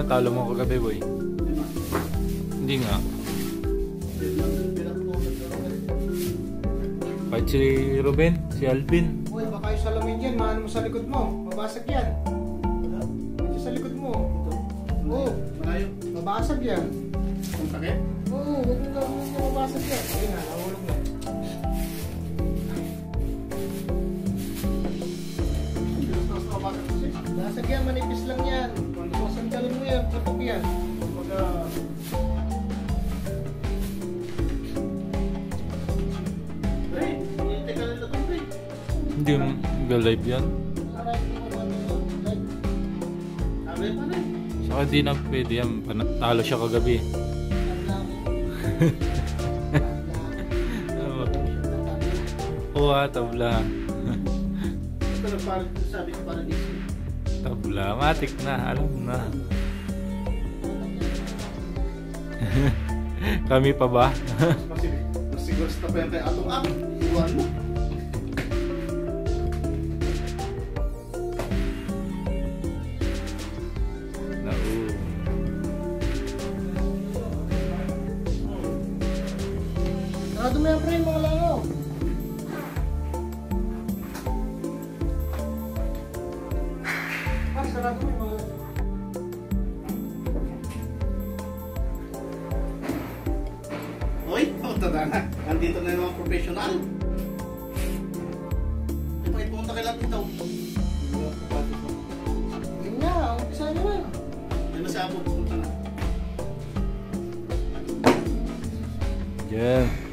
natalo mo kagabi, boy? Hindi nga. Kahit si Ruben, si Alvin. Uy, baka yung salamin dyan, maano mo sa likod mo. Mabasag yan. Ito sa likod mo. Oo, mabasag yan. Ang sakit? Oo, huwag mo gawin mo mabasag yan. Ayun na, nahulog na. Basag yan, manipis lang yan. Kung sandalin mo yan, patok yan. Hindi mag-live yan. Saka di na pwede yan. Talo siya kagabi. Oo, tabla. Tabla, matik na, alam na. Kami pa ba? Mas siguro sa tapayan kay Atong Ak. Iwan mo. Sarado mo yan, pre, mga langaw. Sarado mo yung mga... Hoy, tada na. Nandito na yung mga professional. Ito, pumunta kay Latin daw. Yun nga, umpisa nyo na. Yan na siya po, pumunta na. Yan.